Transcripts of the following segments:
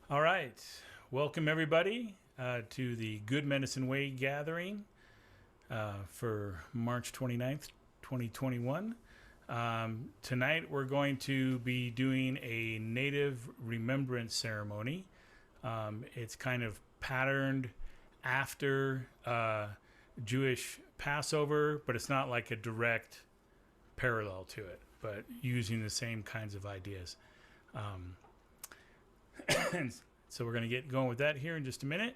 All right. Welcome, everybody, to the Good Medicine Way gathering for March 29th, 2021. Tonight, we're going to be doing a native remembrance ceremony. It's kind of patterned after Jewish Passover, but it's not like a direct parallel to it, but using the same kinds of ideas. So we're going to get going with that here in just a minute.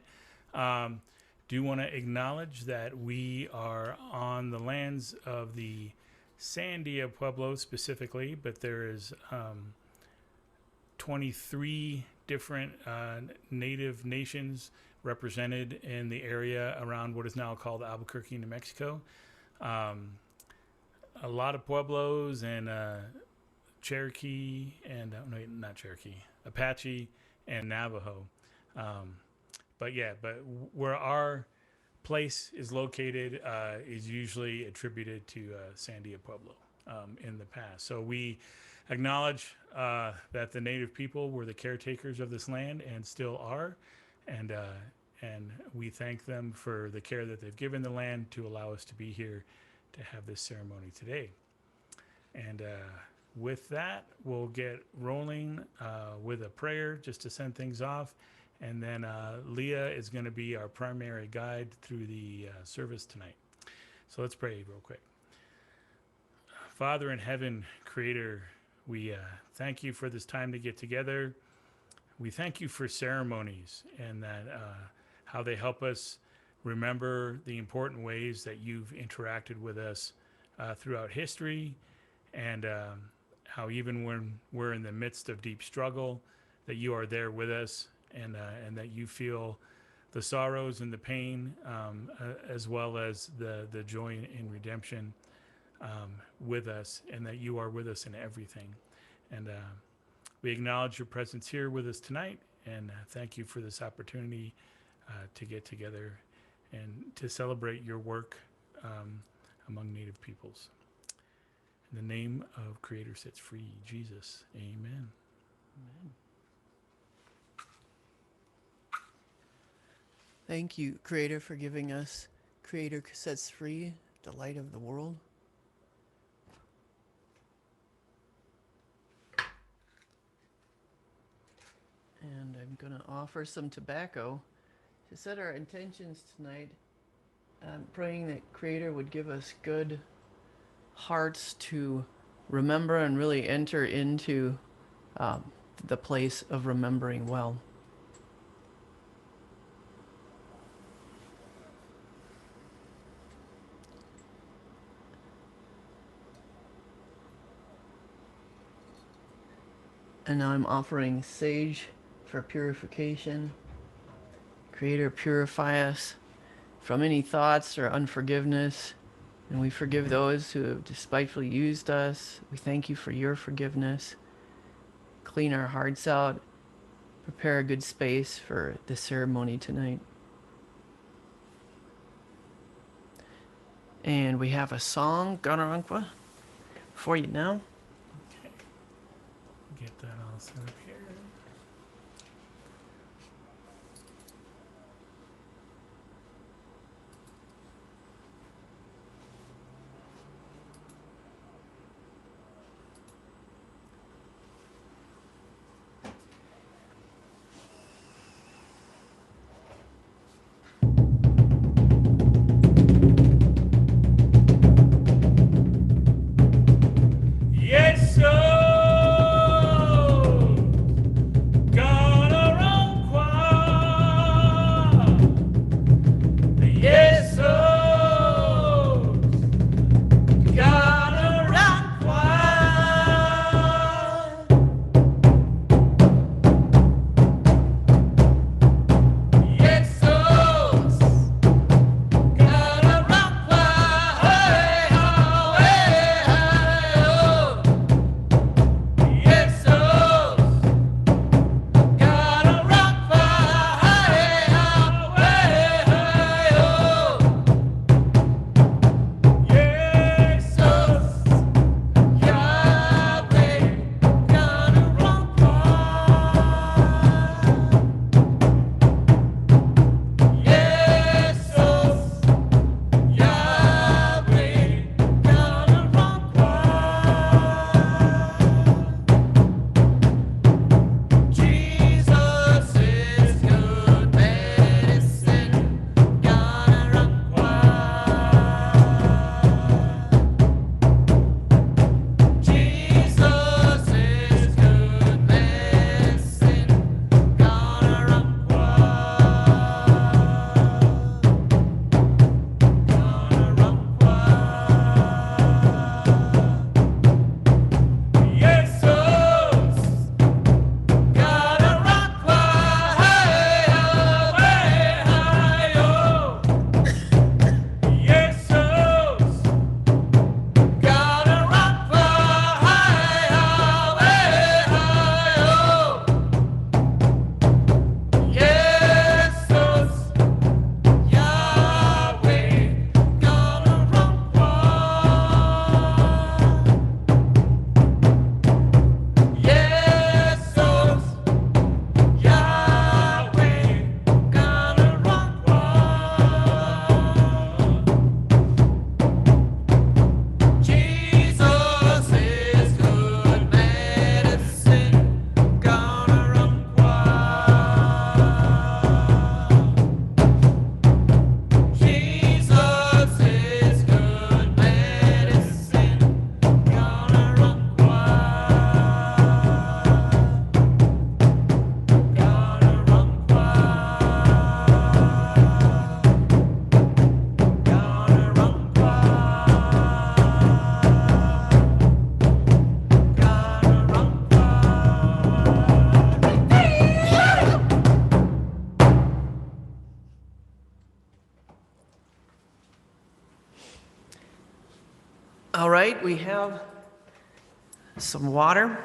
Do want to acknowledge that we are on the lands of the Sandia Pueblo specifically, but there is 23 different native nations represented in the area around what is now called Albuquerque, New Mexico. A lot of Pueblos and Cherokee and no, not Cherokee, Apache and Navajo. But where our place is located is usually attributed to Sandia Pueblo in the past. So we acknowledge that the native people were the caretakers of this land and still are, and we thank them for the care that they've given the land to allow us to be here to have this ceremony today. And with that, we'll get rolling with a prayer just to send things off. And then Leah is going to be our primary guide through the service tonight. So let's pray real quick. Father in heaven, Creator, we thank you for this time to get together. We thank you for ceremonies and that how they help us remember the important ways that you've interacted with us throughout history, and how even when we're in the midst of deep struggle, that you are there with us, and that you feel the sorrows and the pain, as well as the joy in redemption with us, and that you are with us in everything. And we acknowledge your presence here with us tonight, and thank you for this opportunity to get together and to celebrate your work among Native peoples. In the name of Creator Sets Free, Jesus. Amen. Amen. Thank you, Creator, for giving us Creator Sets Free, the light of the world. And I'm going to offer some tobacco to set our intentions tonight. I'm praying that Creator would give us good hearts to remember and really enter into the place of remembering well. And now I'm offering sage for purification. Creator, purify us from any thoughts or unforgiveness. And we forgive those who have despitefully used us. We thank you for your forgiveness. Clean our hearts out. Prepare a good space for the ceremony tonight. And we have a song, Ganaranqua, for you now. Okay. Get that all set up here. Yes, sir! All right, we have some water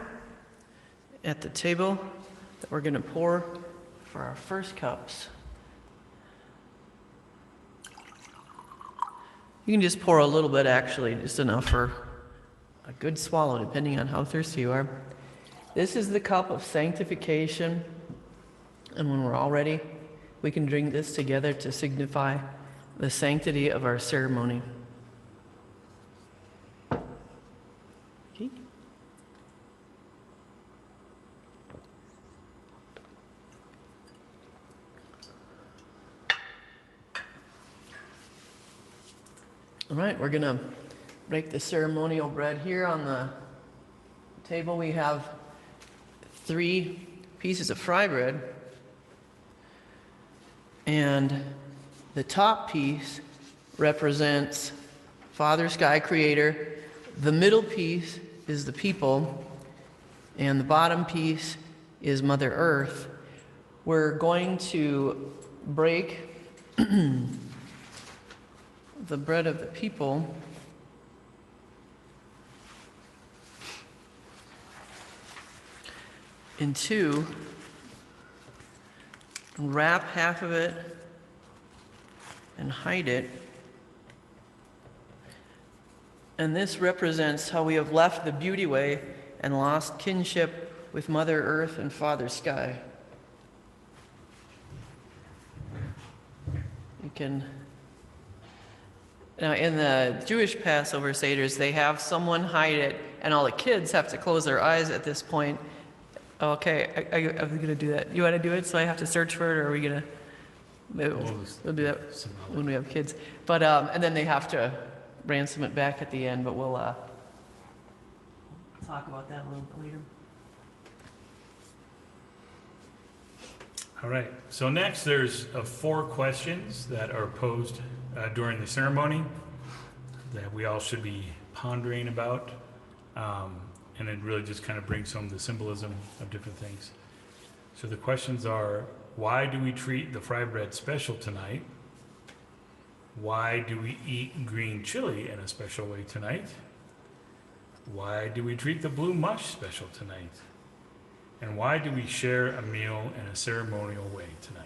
at the table that we're going to pour for our first cups. You can just pour a little bit, actually, just enough for a good swallow, depending on how thirsty you are. This is the cup of sanctification, and when we're all ready, we can drink this together to signify the sanctity of our ceremony. Okay. All right, we're going to break the ceremonial bread here on the table. We have 3 pieces of fry bread, and the top piece represents Father Sky Creator, the middle piece is the people, and the bottom piece is Mother Earth. We're going to break the bread of the people in 2, wrap half of it and hide it. And this represents how we have left the beauty way and lost kinship with Mother Earth and Father Sky. You can... Now, in the Jewish Passover Seders, they have someone hide it, and all the kids have to close their eyes at this point. Okay, I'm going to do that. You want to do it so I have to search for it, or are we going to... We'll do that when we have kids. But, and then they have to ransom it back at the end, but we'll talk about that a little bit later. All right. So next, there's 4 questions that are posed during the ceremony that we all should be pondering about. And it really just kind of brings home the symbolism of different things. So the questions are, why do we treat the fry bread special tonight? Why do we eat green chili in a special way tonight? Why do we treat the blue mush special tonight? And why do we share a meal in a ceremonial way tonight?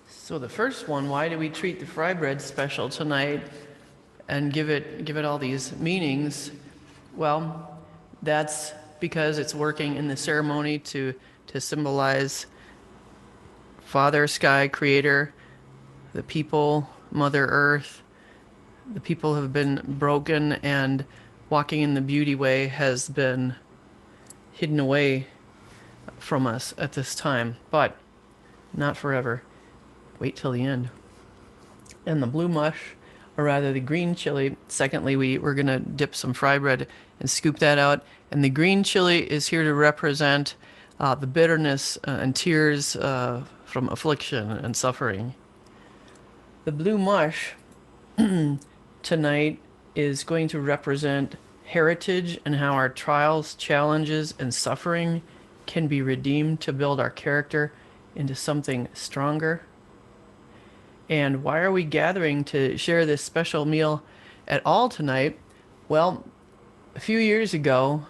So the first one, why do we treat the fry bread special tonight and give it all these meanings? Well, that's because it's working in the ceremony to symbolize Father Sky Creator, the people, Mother Earth. The people have been broken, and walking in the beauty way has been hidden away from us at this time, but not forever. Wait till the end. And the blue mush, or rather the green chili, secondly, we're going to dip some fry bread and scoop that out. And the green chili is here to represent the bitterness and tears from affliction and suffering. The blue mush tonight is going to represent heritage and how our trials, challenges, and suffering can be redeemed to build our character into something stronger. And why are we gathering to share this special meal at all tonight? Well, a few years ago,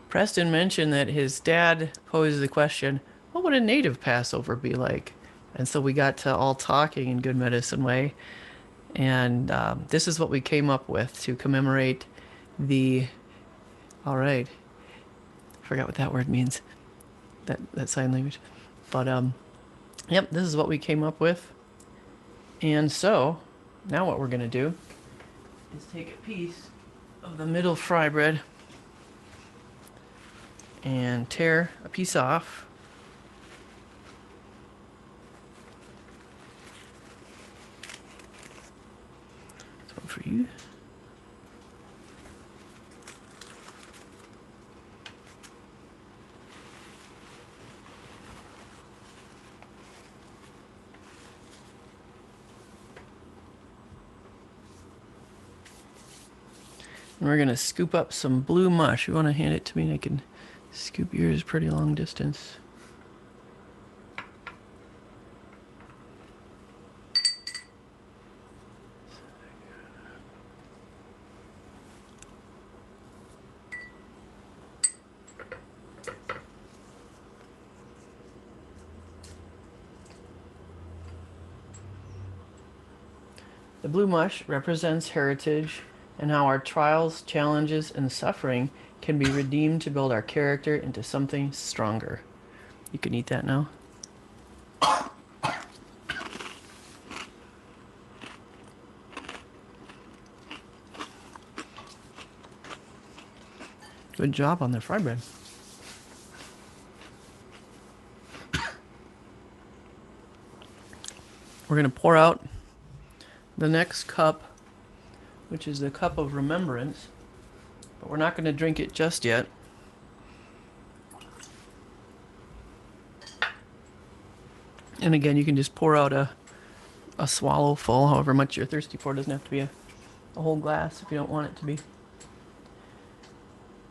Preston mentioned that his dad posed the question, what would a native Passover be like? And so we got to all talking in good medicine way. And this is what we came up with to commemorate all right, forgot what that word means, that sign language. But yep, this is what we came up with. And so now what we're going to do is take a piece of the middle fry bread and tear a piece off. This one for you. And we're going to scoop up some blue mush. You want to hand it to me and I can scoop yours pretty long distance. The blue mush represents heritage and how our trials, challenges, and suffering can be redeemed to build our character into something stronger. You can eat that now. Good job on the fry bread. We're going to pour out the next cup, which is the cup of remembrance, but we're not going to drink it just yet. And again, you can just pour out a swallow full, however much you're thirsty for. It doesn't have to be a whole glass if you don't want it to be.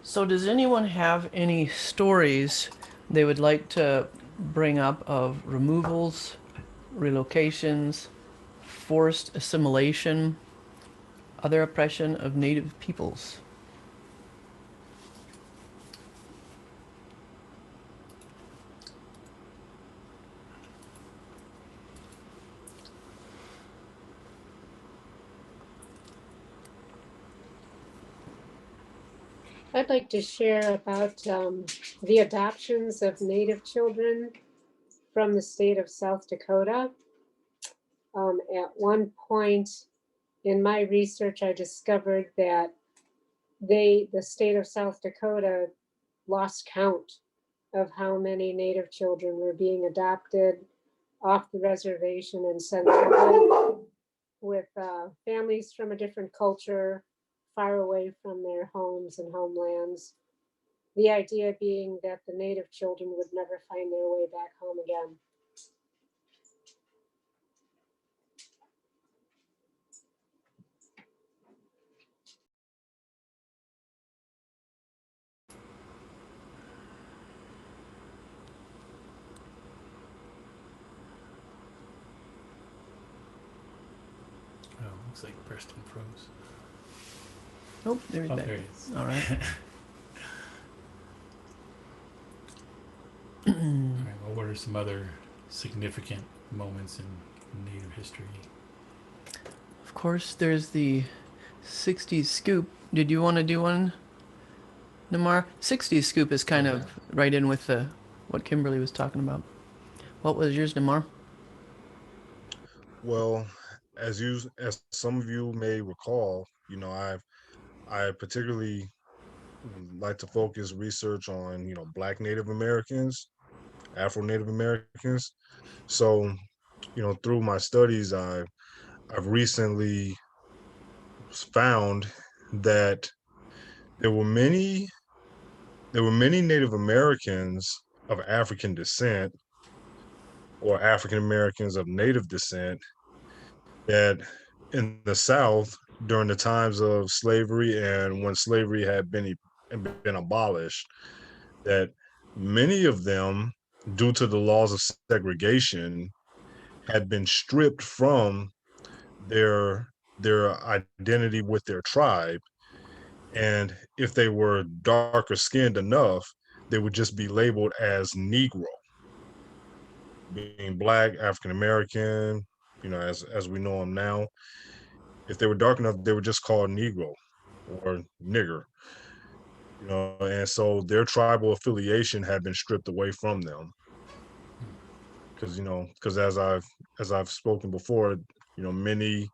So does anyone have any stories they would like to bring up of removals, relocations, forced assimilation, other oppression of native peoples? I'd like to share about the adoptions of Native children from the state of South Dakota. At one point in my research, I discovered that the state of South Dakota lost count of how many Native children were being adopted off the reservation and sent to live with families from a different culture, far away from their homes and homelands. The idea being that the Native children would never find their way back home again. Oh, looks like Preston froze. Nope, there's Oh, back. there he is. All right. All right. Well, what are some other significant moments in Native history? Of course, there's the 60s scoop. Did you want to do one, Namar? 60s scoop is kind of right in with what Kimberly was talking about. What was yours, Namar? Well, as some of you may recall, I particularly like to focus research on, Black Native Americans, Afro Native Americans. So, through my studies, I've recently found that there were many Native Americans of African descent or African Americans of Native descent that in the South during the times of slavery and when slavery had been abolished, that many of them, due to the laws of segregation, had been stripped from their identity with their tribe. And if they were darker skinned enough, they would just be labeled as Negro, being Black, African American, as we know them now. If they were dark enough, they were just called Negro or nigger, and so their tribal affiliation had been stripped away from them. Because as I've spoken before, many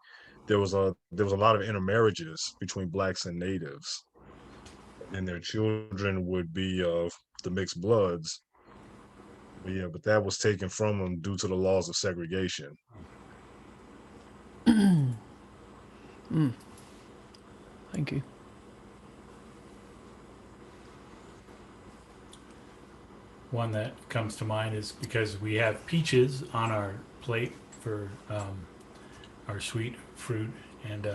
there was a lot of intermarriages between blacks and natives, and their children would be of the mixed bloods. But yeah, but that was taken from them due to the laws of segregation. Thank you. One that comes to mind is because we have peaches on our plate for our sweet fruit, and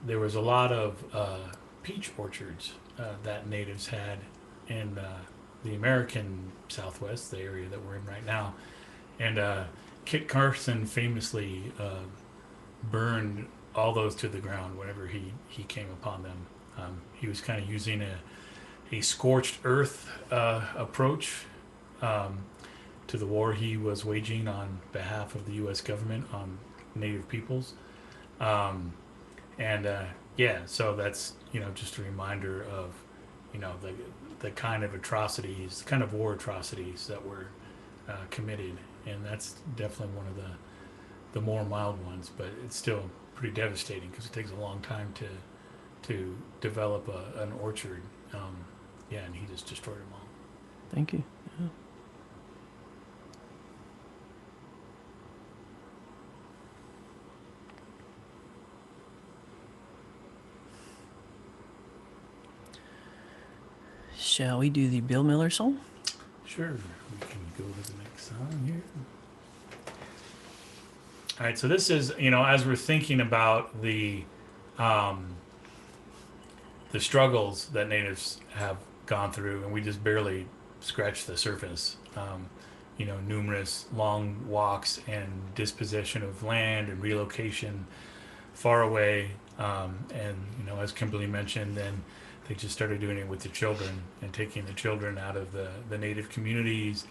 there was a lot of peach orchards that natives had in the American Southwest, the area that we're in right now. And Kit Carson famously burned all those to the ground whenever he came upon them. He was kind of using a scorched earth approach to the war he was waging on behalf of the U.S. government on Native peoples. And yeah, so that's, just a reminder of, the kind of atrocities, kind of war atrocities that were committed. And that's definitely one of the more mild ones, but it's still pretty devastating because it takes a long time to develop an orchard. Yeah, and he just destroyed them all. Thank you. Yeah. Shall we do the Bill Miller song? Sure, we can go to the next song here. All right, so this is, as we're thinking about the struggles that natives have gone through, and we just barely scratched the surface. Numerous long walks and dispossession of land and relocation far away. And, as Kimberly mentioned, then they just started doing it with the children and taking the children out of the native communities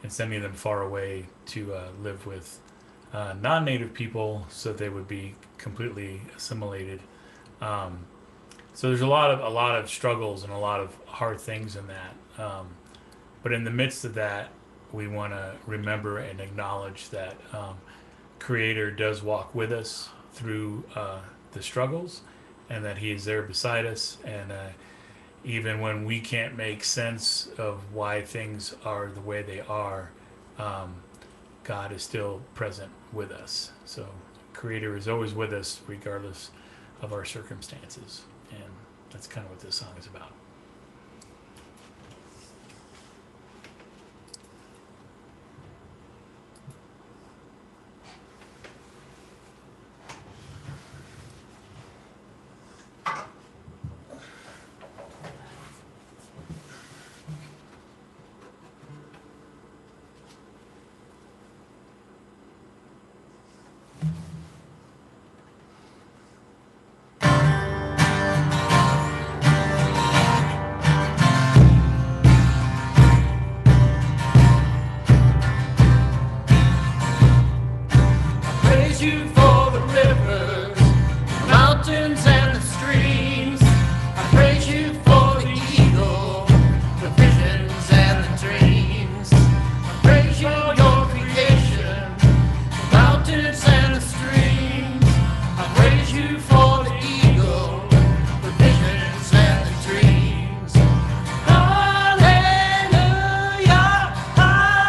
and sending them far away to live with non-native people so they would be completely assimilated. So there's a lot of struggles and a lot of hard things in that. But in the midst of that, we want to remember and acknowledge that Creator does walk with us through the struggles, and that He is there beside us. And even when we can't make sense of why things are the way they are, God is still present with us. So Creator is always with us regardless of our circumstances. And that's kind of what this song is about. Praise you for the rivers, mountains, and the streams. I praise you for the eagle, the visions and the dreams. I praise you for your creation, the mountains and the streams. I praise you for the eagle, the visions and the dreams. Hallelujah, hallelujah,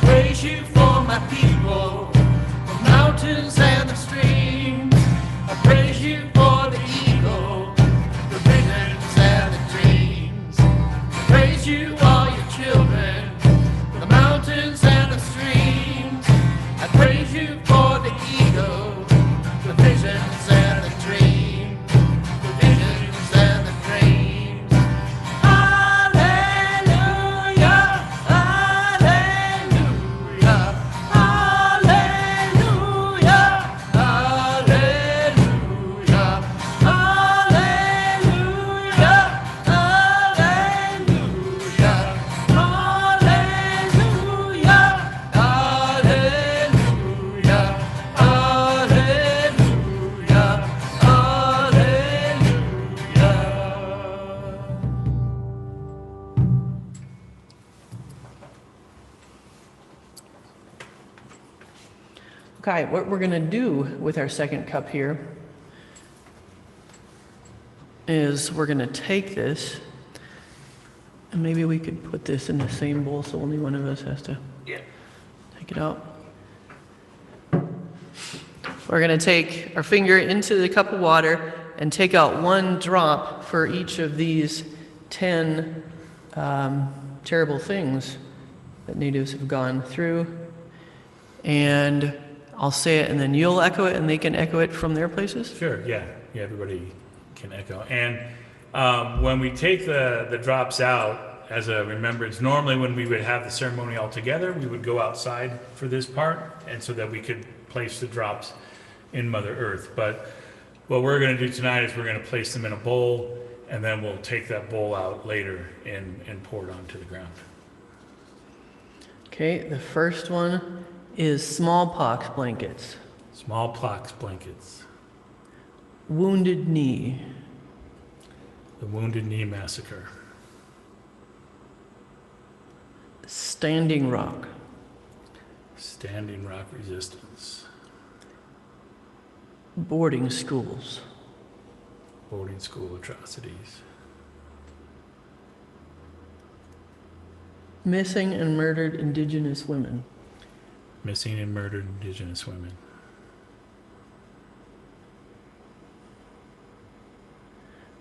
praise you for my people, the mountains and the streams. I praise you for the eagle, the visions and the dreams. I praise you, all your children, the mountains and the streams. I praise you for the eagle, the visions and the dreams, the visions and the dreams. Hallelujah, hallelujah, hallelujah, hallelujah, Okay, what we're going to do with our second cup here is we're going to take this, and maybe we could put this in the same bowl so only one of us has to take it out. We're going to take our finger into the cup of water and take out one drop for each of these 10 terrible things that natives have gone through. And I'll say it, and then you'll echo it, and they can echo it from their places? Sure, yeah, everybody can echo. And when we take the drops out as a remembrance, normally when we would have the ceremony all together, we would go outside for this part, and so that we could place the drops in Mother Earth. But what we're going to do tonight is we're going to place them in a bowl, and then we'll take that bowl out later and pour it onto the ground. Okay, the first one is smallpox blankets. Smallpox blankets. Wounded Knee. The Wounded Knee Massacre. Standing Rock. Standing Rock Resistance. Boarding schools. Boarding school atrocities. Missing and murdered Indigenous women. Missing and murdered Indigenous women.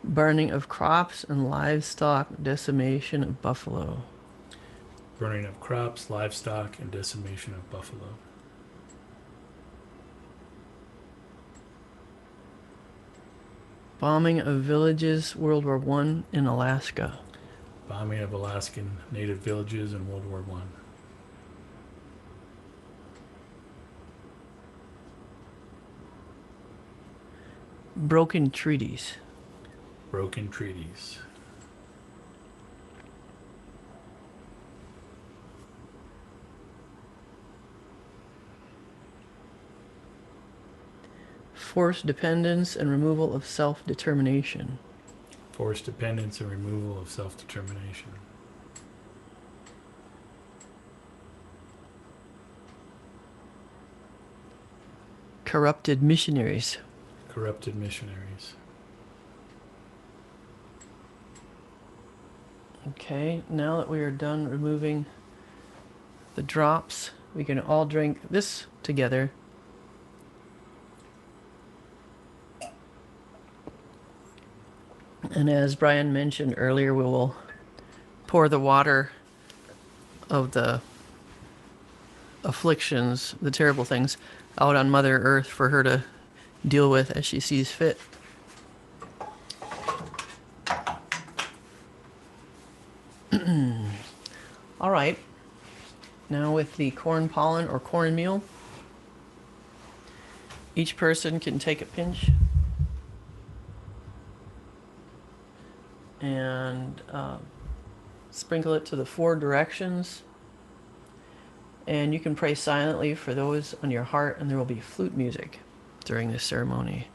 Burning of crops and livestock, decimation of buffalo. Burning of crops, livestock, and decimation of buffalo. Bombing of villages, World War I in Alaska. Bombing of Alaskan native villages in World War I. Broken treaties. Broken treaties. Forced dependence and removal of self-determination. Forced dependence and removal of self-determination. Corrupted missionaries. Corrupted missionaries. Okay, now that we are done removing the drops, we can all drink this together. And as Brian mentioned earlier, we will pour the water of the afflictions, the terrible things, out on Mother Earth for her to deal with as she sees fit. All right. Now with the corn pollen or cornmeal, each person can take a pinch and sprinkle it to the 4 directions. And you can pray silently for those on your heart, and there will be flute music during this ceremony.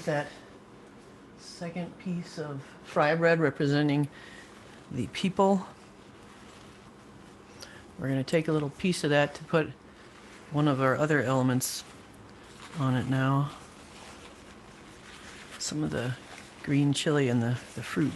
That second piece of fry bread representing the people, we're going to take a little piece of that to put one of our other elements on it now. Some of the green chili and the fruit.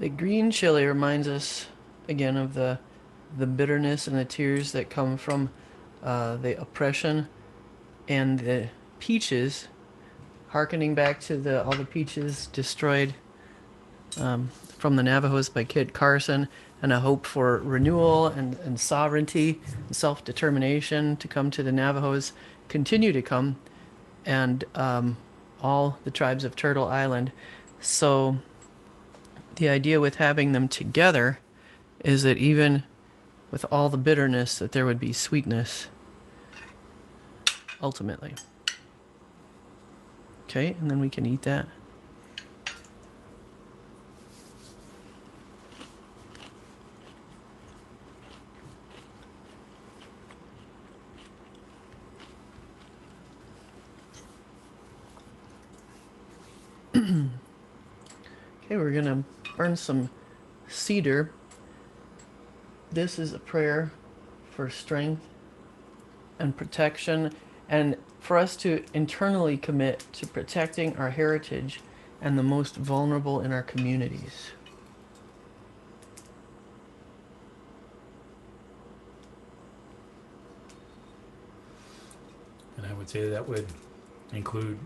The green chili reminds us again of the bitterness and the tears that come from the oppression, and the peaches, harkening back to all the peaches destroyed from the Navajos by Kit Carson, and a hope for renewal and sovereignty and self-determination to come to the Navajos, continue to come, and all the tribes of Turtle Island. So the idea with having them together is that even with all the bitterness, that there would be sweetness ultimately. Okay, and then we can eat that. Okay, we're gonna burn some cedar. This is a prayer for strength and protection, and for us to internally commit to protecting our heritage and the most vulnerable in our communities. And I would say that would include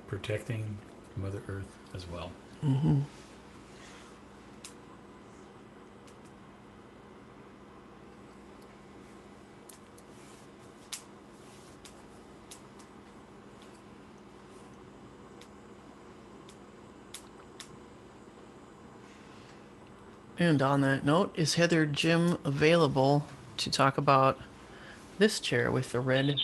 protecting Mother Earth as well. Mm-hmm. And on that note, is Heather Jim available to talk about this chair with the red?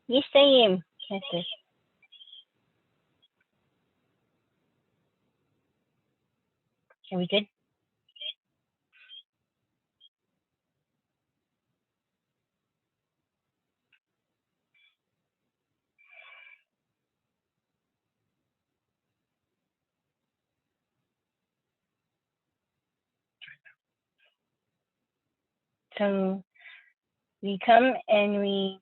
Yes, I am. Heather. Are we good? So we come and we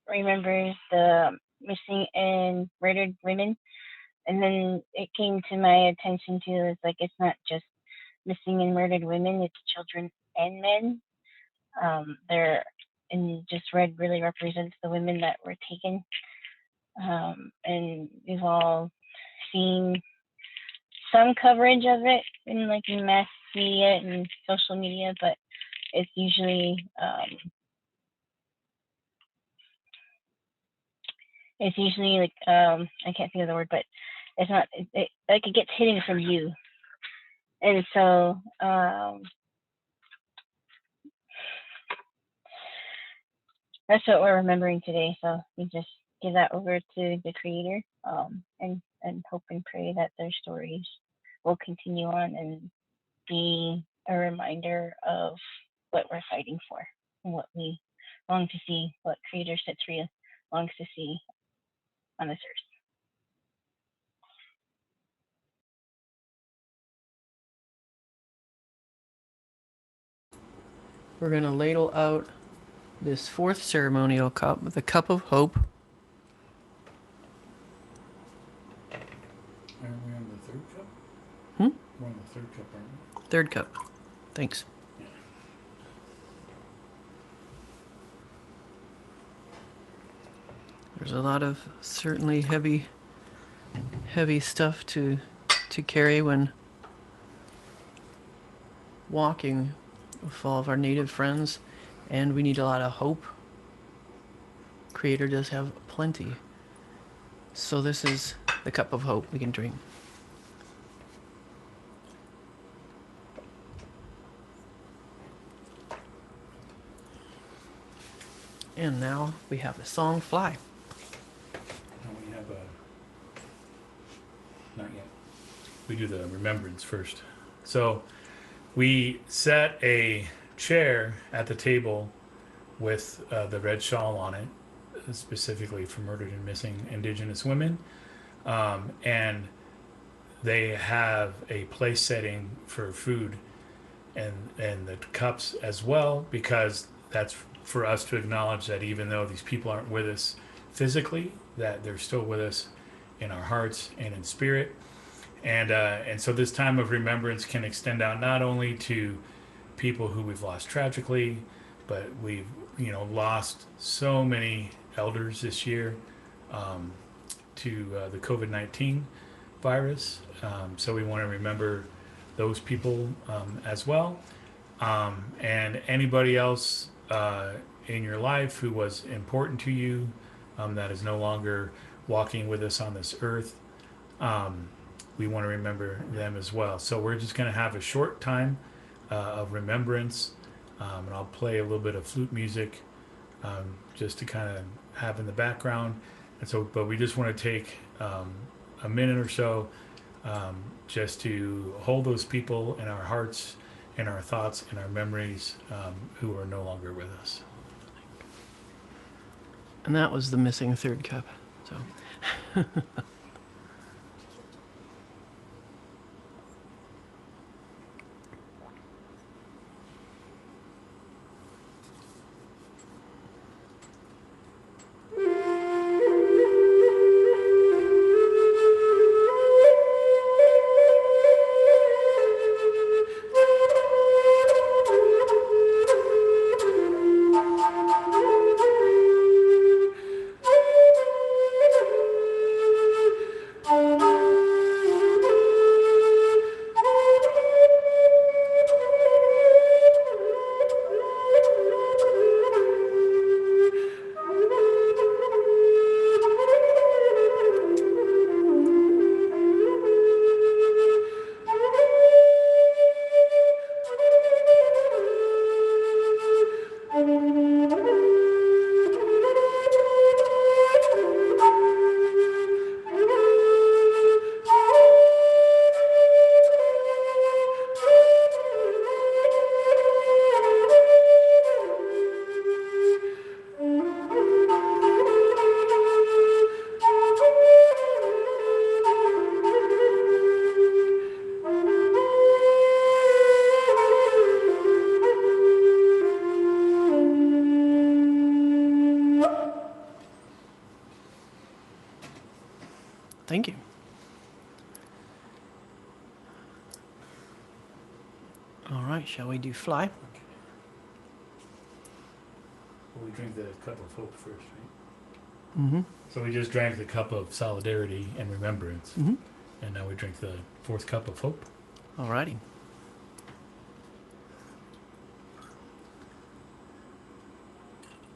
remember the missing and murdered women, and then it came to my attention too. It's like it's not just missing and murdered women; it's children and men. They're and just red really represents the women that were taken, and we've all seen some coverage of it in like in mass media and social media, but it's usually like I can't think of the word, but it's not like it gets hidden from you, and so that's what we're remembering today. So we just give that over to the Creator, and hope and pray that their stories will continue on and be a reminder of what we're fighting for and what we long to see, what Creator Setria longs to see on this earth. We're going to ladle out this fourth ceremonial cup, the cup of hope. Are we on the third cup? Hmm? We're on the third cup, aren't we? Third cup. Thanks. Yeah. There's a lot of certainly heavy stuff to carry when walking with all of our native friends, and we need a lot of hope. Creator does have plenty. So this is the cup of hope we can drink. And now we have the song Fly. No, we have not yet. We do the remembrance first. So we set a chair at the table with the red shawl on it, specifically for murdered and missing Indigenous women. And they have a place setting for food and the cups as well, because that's for us to acknowledge that even though these people aren't with us physically, that they're still with us in our hearts and in spirit. And so this time of remembrance can extend out not only to people who we've lost tragically, but we've lost so many elders this year to the COVID-19 virus. So we want to remember those people as well, and anybody else in your life who was important to you that is no longer walking with us on this earth. We want to remember them as well. So we're just going to have a short time of remembrance, and I'll play a little bit of flute music just to kind of have in the background. And so, but we just want to take a minute or so just to hold those people in our hearts, in our thoughts, in our memories who are no longer with us. And that was the missing third cup. So. Thank you. All right, shall we do fly? Well, we drink the cup of hope first, right? Mm-hmm. So we just drank the cup of solidarity and remembrance, Mm-hmm. and now we drink the fourth cup of hope. All righty.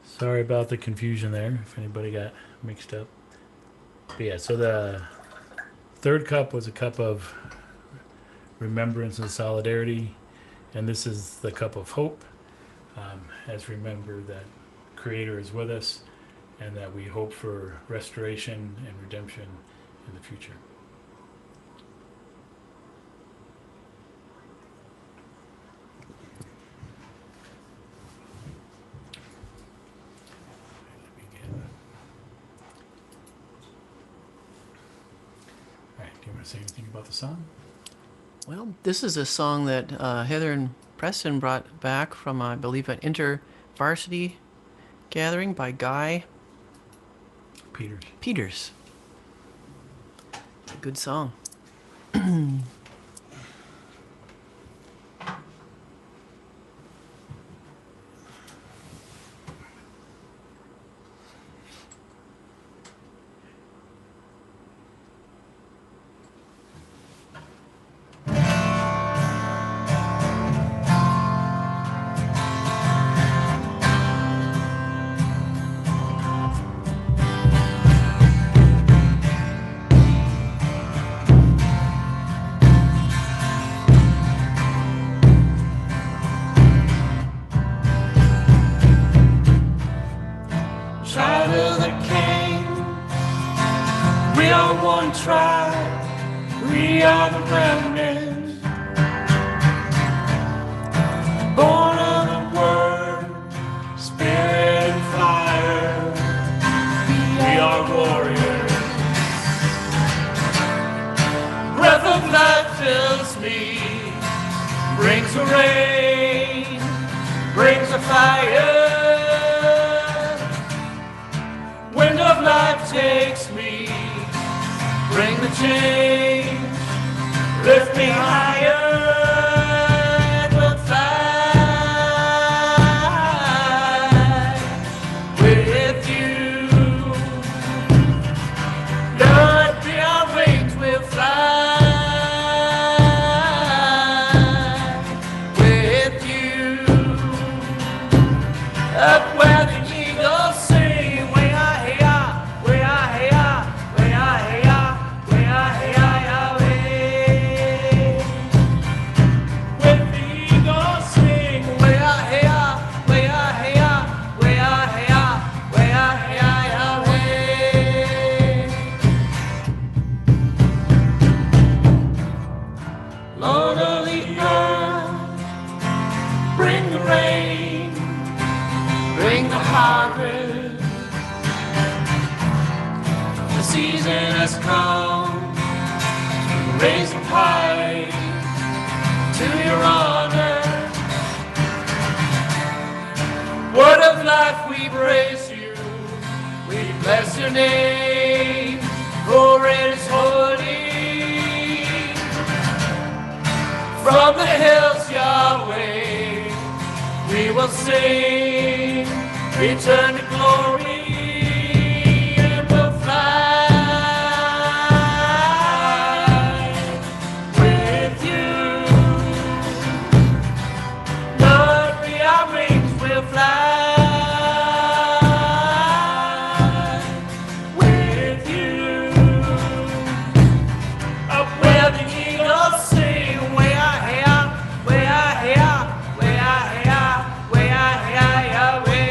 Sorry about the confusion there, if anybody got mixed up. But yeah, so the third cup was a cup of remembrance and solidarity, and this is the cup of hope, as remember that Creator is with us, and that we hope for restoration and redemption in the future. All right, do you want to say anything about the song? Well, this is a song that Heather and Preston brought back from, I believe, an inter-varsity gathering by Guy Peters. Peters. It's a good song. Child of the King, we are one tribe, we are the remnant, born of the Word, Spirit and fire, we are warriors. Breath of life fills me, brings the rain, brings the fire. Wind of life takes me, bring the change, lift me higher. And we'll fly with you. Lord, be our wings, we'll fly with you. Up where the eagles sing, way ah hey ah, way ah hey ah, way ah hey ah, way ah hey ah Yahweh. With the eagles sing, way ah hey ah, way ah hey ah, way ah hey ah, way ah hey ah Yahweh. Lord of the earth, bring the rain, bring the harvest. The season has come, raise the pie to your honor. Word of life, we praise you, we bless your name, for it is holy. From the hills, Yahweh, we will sing, return to glory, and we'll fly with you. Lord, we are wings, we'll fly with you. Up where the eagles sing, way ah hey ah, way ah hey ah, way ah hey ah, way ah hey ah Yahweh.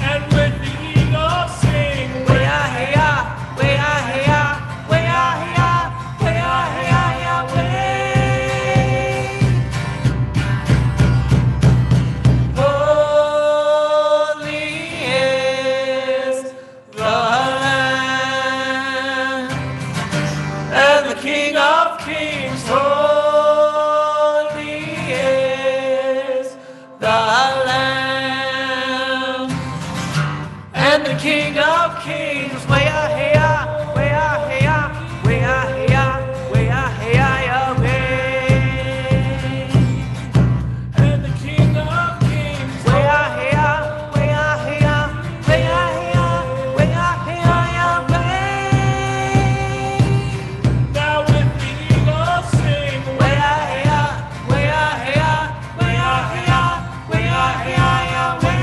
And with the eagles sing, way ah hey ah, way ah hey ah, way ah hey ah, way ah hey ah Yahweh. Holy is the Lamb and the King of Kings. Holy is the Lamb and the King of Kings. Way ah hey ah, way ah hey ah, way ah hey ah, way ah hey ah Yahweh. And the King of Kings. Way ah hey ah, way ah hey ah, way ah hey ah, way ah hey ah Yahweh. Now with the eagles sing, way ah hey ah, way ah hey ah, way ah hey ah, way ah hey ah Yahweh.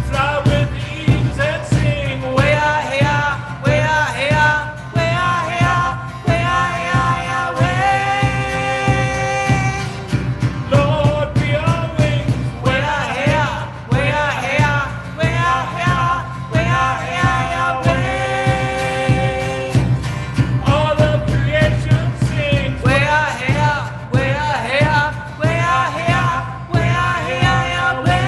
Fly with the eagles and sing, way ah hey ah, way ah hey ah, way ah hey ah, way ah hey ah Yahweh. Lord, be our wings, way ah hey ah, way ah hey ah, way ah hey ah, way ah hey ah Yahweh. All of creation sings, way ah hey ah, way ah hey ah, way ah hey ah, way ah hey ah Yahweh.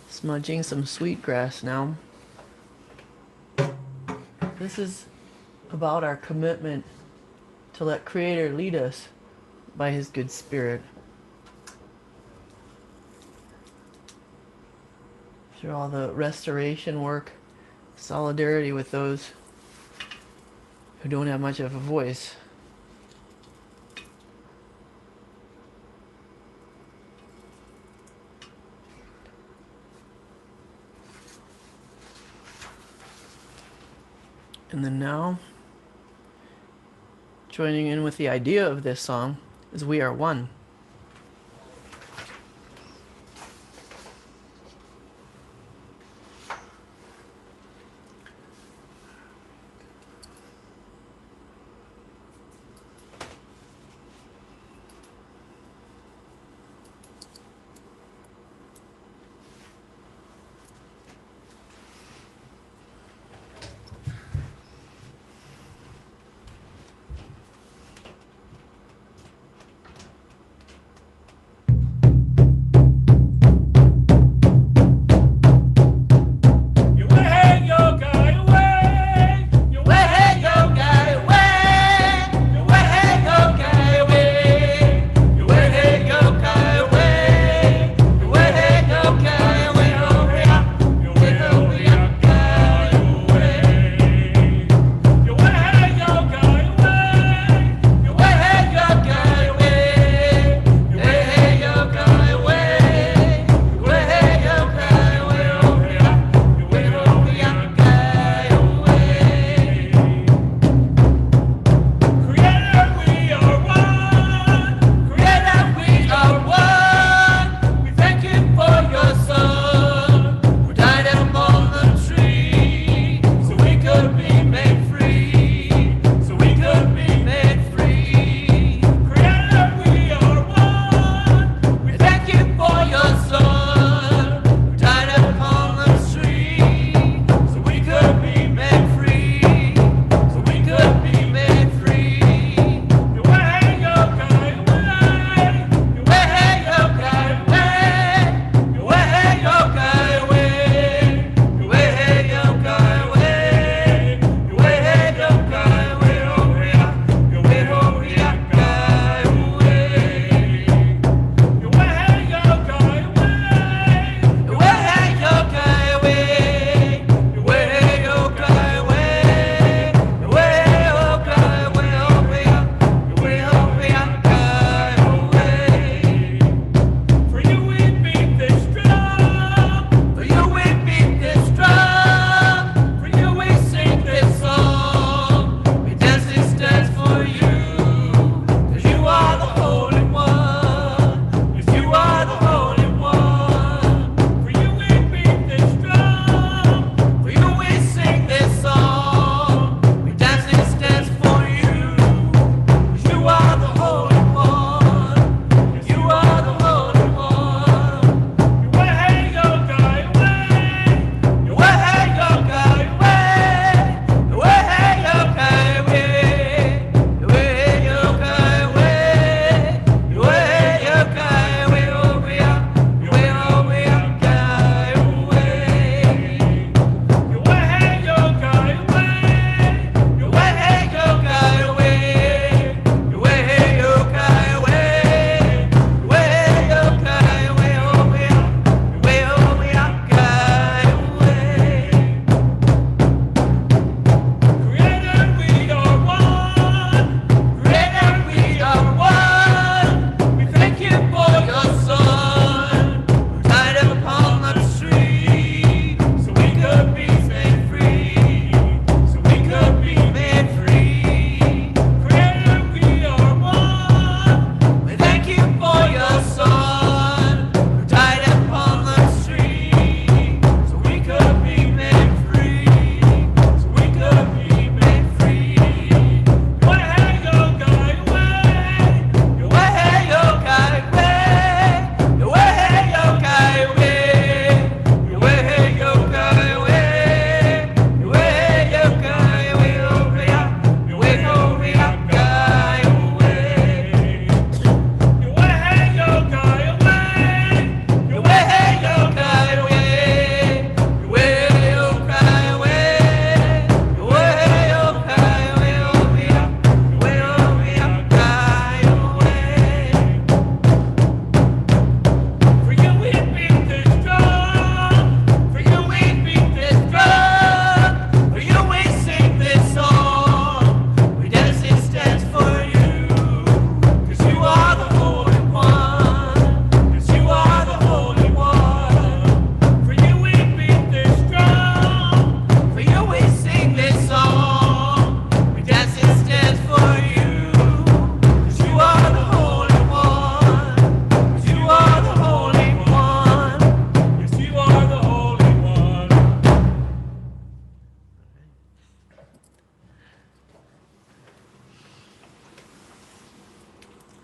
Smudging some sweetgrass now. This is about our commitment to let Creator lead us by His good Spirit through all the restoration work, solidarity with those who don't have much of a voice. And then now, joining in with the idea of this song is We Are One.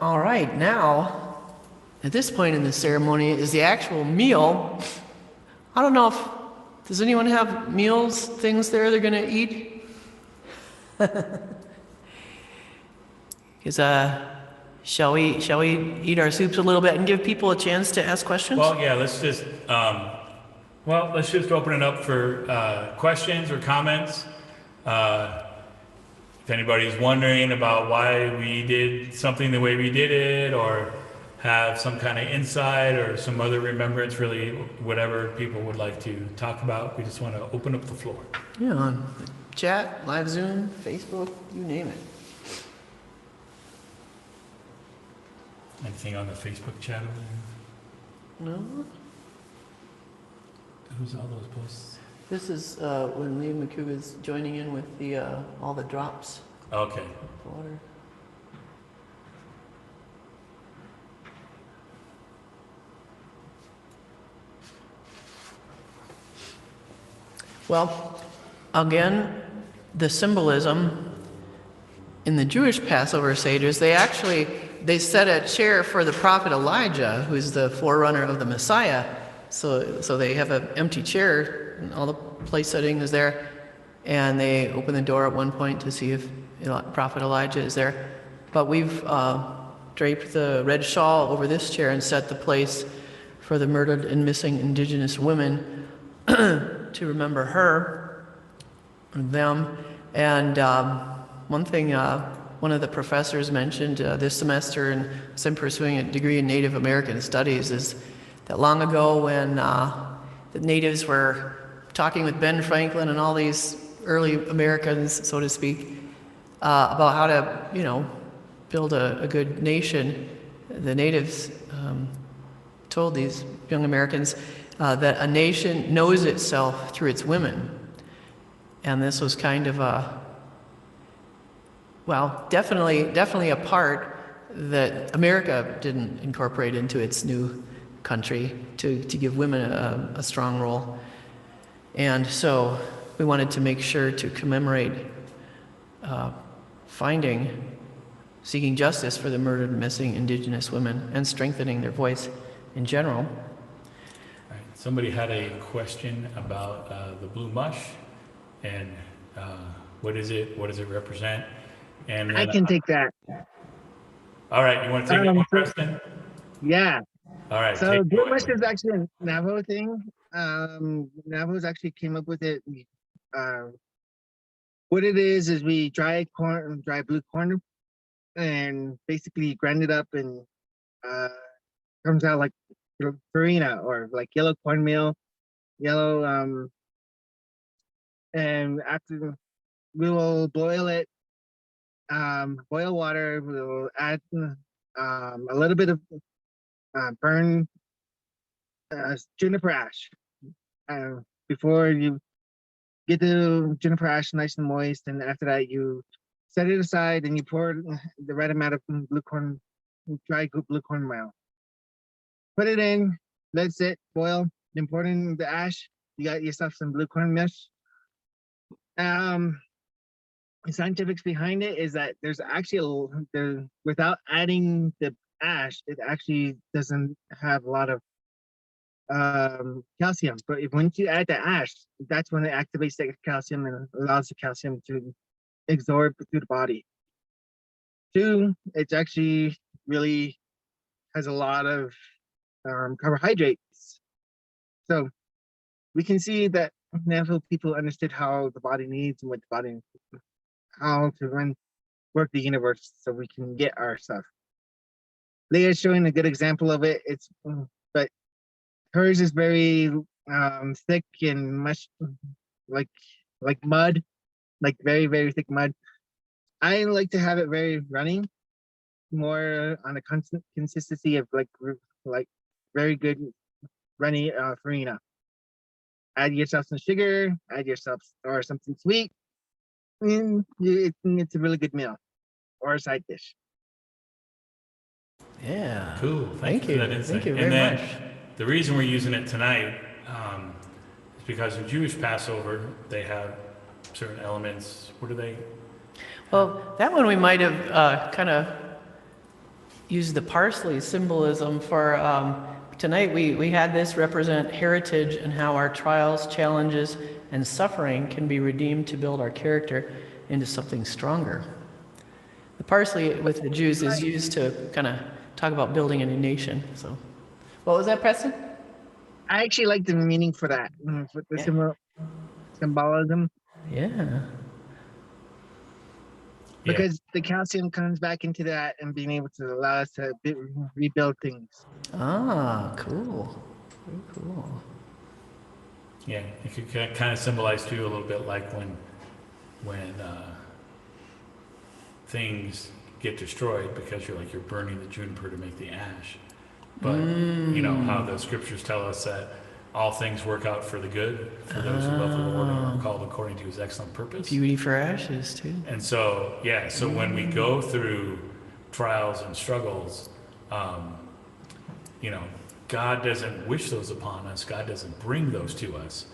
All right, now, at this point in the ceremony is the actual meal. I don't know if, does anyone have meals, things there they're going to eat? Because, shall we eat our soups a little bit and give people a chance to ask questions? Well, yeah, let's just open it up for questions or comments. If anybody's wondering about why we did something the way we did it, or have some kind of insight or some other remembrance, really, whatever people would like to talk about, we just want to open up the floor. Yeah, on chat, live Zoom, Facebook, you name it. Anything on the Facebook chat over there? No? Who's all those posts? This is when Lee McHugh is joining in with the all the drops Okay. of water. Well, again, the symbolism in the Jewish Passover Sages, they set a chair for the prophet Elijah, who's the forerunner of the Messiah. So they have an empty chair, and all the place setting is there, and they open the door at one point to see if Prophet Elijah is there. But we've draped the red shawl over this chair and set the place for the murdered and missing indigenous women to remember her, them. And one thing one of the professors mentioned this semester, and I'm pursuing a degree in Native American Studies, is that long ago when the natives were talking with Ben Franklin and all these early Americans, so to speak, about how to, build a good nation, the natives told these young Americans that a nation knows itself through its women. And this was kind of definitely a part that America didn't incorporate into its new country to give women a strong role. And so we wanted to make sure to commemorate seeking justice for the murdered and missing indigenous women and strengthening their voice in general. All right. Somebody had a question about the blue mush and what is it? What does it represent? And I can take that. All right, you want to take it, Preston? Yeah. All right. So blue mush is actually a Navajo thing. Navajos actually came up with it. What it is we dry blue corn, and basically grind it up, and comes out like farina or like yellow cornmeal, and after we will boil it, boil water. We'll add a little bit of burn juniper ash before you get the juniper ash nice and moist, and after that you set it aside and you pour the right amount of dry blue corn meal. Put it in, let it sit, boil, then pour in the ash. You got yourself some blue corn mush. The scientifics behind it is that there's actually without adding the ash, it actually doesn't have a lot of calcium. But once you add the ash, that's when it activates the calcium and allows the calcium to absorb through the body. Two, it's actually really has a lot of carbohydrates. So we can see that Navajo people understood how the body needs and what the body, how to work the universe so we can get our stuff. Leah's showing a good example of it. But hers is very thick and much like mud, like very, very thick mud. I like to have it very runny, more on a constant consistency of like very good runny farina. Add yourself some sugar, add yourself or something sweet, and it's a really good meal or a side dish. Yeah. Cool. Thank you. For that insight. Thank you very much. The reason we're using it tonight is because in Jewish Passover, they have certain elements. What do they? Well, that one we might have kind of use the parsley symbolism for tonight. We had this represent heritage and how our trials, challenges, and suffering can be redeemed to build our character into something stronger. The parsley with the Jews is used to kind of talk about building a new nation. So, what was that, Preston? I actually like the meaning for that, for the symbolism, Yeah. because the calcium comes back into that and being able to allow us to rebuild things. Ah, cool. Very cool. Yeah, it could kind of symbolize too a little bit like when things get destroyed because you're burning the juniper to make the ash. But you know how the scriptures tell us that all things work out for the good for those who love the Lord and are called according to His excellent purpose. Beauty for ashes too. And so so when we go through trials and struggles, you know, God doesn't wish those upon us. God doesn't bring those to us,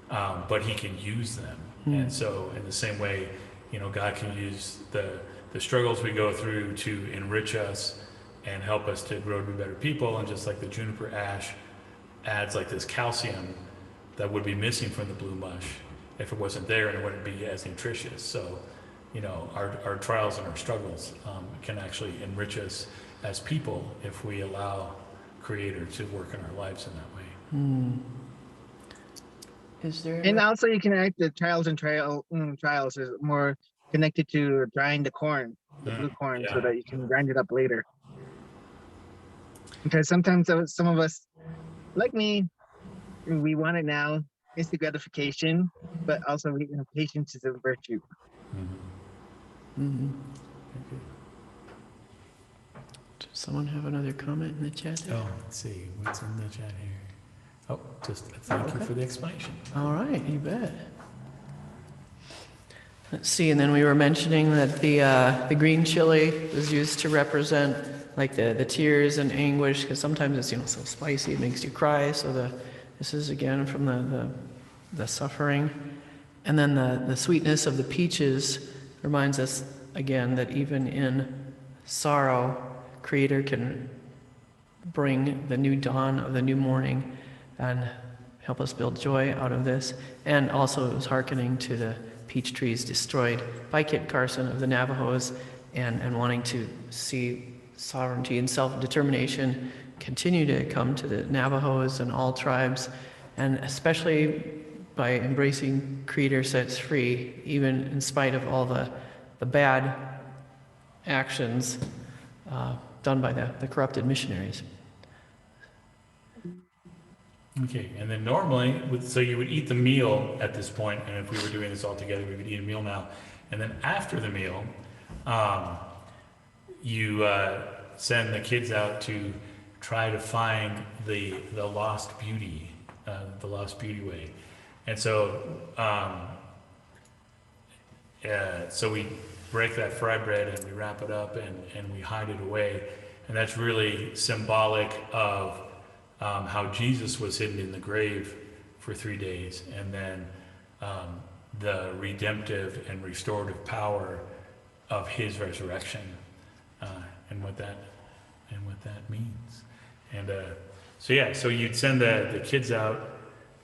but He can use them. And so, in the same way, you know, God can use the struggles we go through to enrich us and help us to grow to be better people. And just like the juniper ash adds like this calcium that would be missing from the blue mush if it wasn't there, and it wouldn't be as nutritious. So, you know, our trials and our struggles can actually enrich us as people if we allow Creator to work in our lives in that way. Is there? And also, you can act the trials and trials is more connected to drying the corn, the blue corn, so that you can grind it up later. Because sometimes some of us, like me, we want it now, instant gratification, but also patience is a virtue. Does someone have another comment in the chat there? Oh, let's see. What's in the chat here? Oh, just thank you for the explanation. All right, you bet. Let's see, and then we were mentioning that the green chili was used to represent like the tears and anguish, because sometimes it's so spicy it makes you cry. So this is again from the suffering, and then the sweetness of the peaches reminds us again that even in sorrow, Creator can bring the new dawn of the new morning and help us build joy out of this. And also it was hearkening to the peach trees destroyed by Kit Carson of the Navajos and wanting to see sovereignty and self-determination continue to come to the Navajos and all tribes, and especially by embracing Creator sets free, even in spite of all the bad actions done by the corrupted missionaries. Okay, and then normally, so you would eat the meal at this point, and if we were doing this all together, we would eat a meal now. And then after the meal, you send the kids out to try to find the lost beauty, the lost beauty way. And so, so we break that fry bread and we wrap it up and we hide it away. And that's really symbolic of how Jesus was hidden in the grave for 3 days, and then the redemptive and restorative power of His resurrection, and what that means. And so you'd send the kids out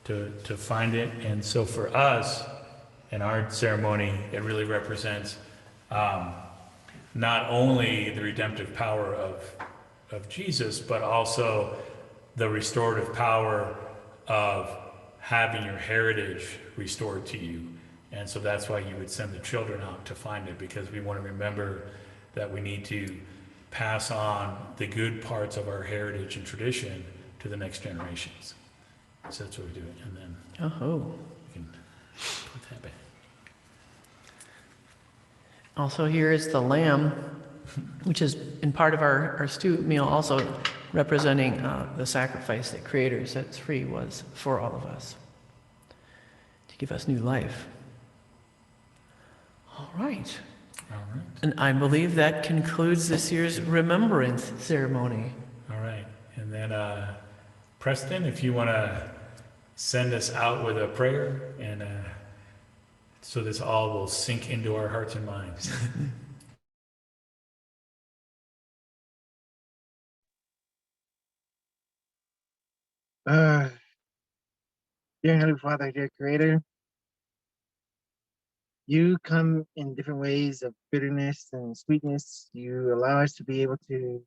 to find it. And so for us in our ceremony, it really represents not only the redemptive power of Jesus, but also the restorative power of having your heritage restored to you. And so that's why you would send the children out to find it, because we want to remember that we need to pass on the good parts of our heritage and tradition to the next generations. So that's what we do. And then we can put that back. Also here is the lamb, which is in part of our stew meal, also representing the sacrifice that Creator sets free was for all of us, to give us new life. All right. And I believe that concludes this year's Remembrance ceremony. All right. And then Preston, if you want to send us out with a prayer, and so this all will sink into our hearts and minds. Dear Heavenly Father, dear Creator, you come in different ways of bitterness and sweetness. You allow us to be able to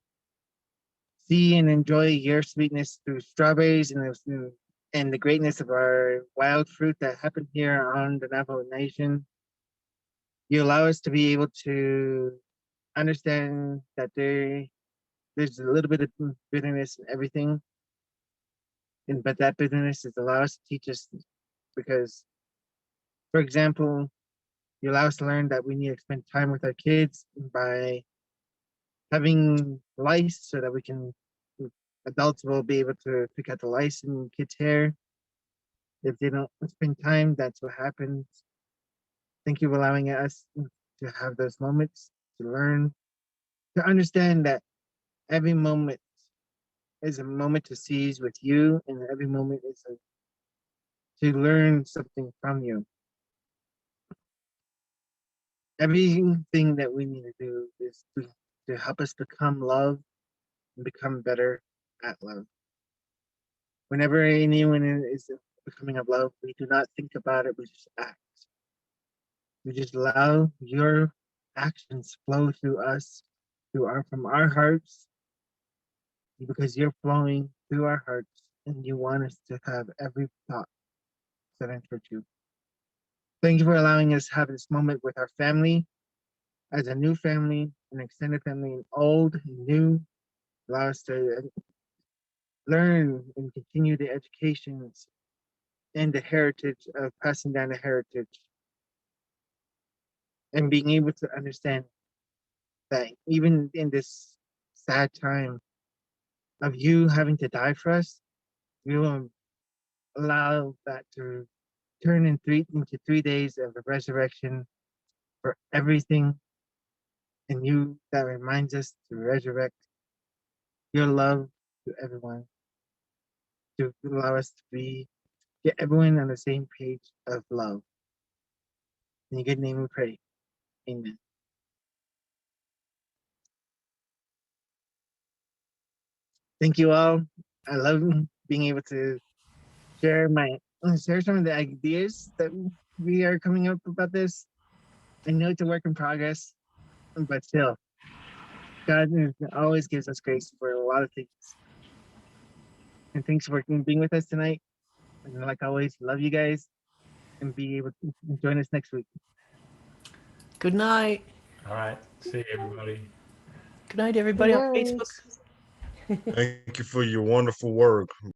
see and enjoy your sweetness through strawberries and the greatness of our wild fruit that happen here on the Navajo Nation. You allow us to be able to understand that there's a little bit of bitterness in everything, but that bitterness is allow us to teach us because, for example, you allow us to learn that we need to spend time with our kids by having lice so that we can adults will be able to pick out the lice in kids' hair. If they don't spend time, that's what happens. Thank you for allowing us to have those moments to learn, to understand that every moment is a moment to seize with you, and every moment is to learn something from you. Everything that we need to do is to help us become love and become better at love. Whenever anyone is becoming of love, we do not think about it, we just act. We just allow your actions flow through us, from our hearts, because you're flowing through our hearts and you want us to have every thought centered towards you. Thank you for allowing us to have this moment with our family, as a new family, an extended family, and old and new. Allow us to learn and continue the educations and the heritage of passing down the heritage and being able to understand that even in this sad time of you having to die for us, we will allow that to turn into 3 days of the resurrection for everything in you that reminds us to resurrect your love to everyone, to allow us to get everyone on the same page of love. In your good name we pray. Amen. Thank you all. I love being able to share some of the ideas that we are coming up about this. I know it's a work in progress, but still, God always gives us grace for a lot of things. And thanks for being with us tonight. And like always, love you guys and be able to join us next week. Good night. All right. See you, everybody. Good night, everybody on Facebook. Night. Thank you for your wonderful work.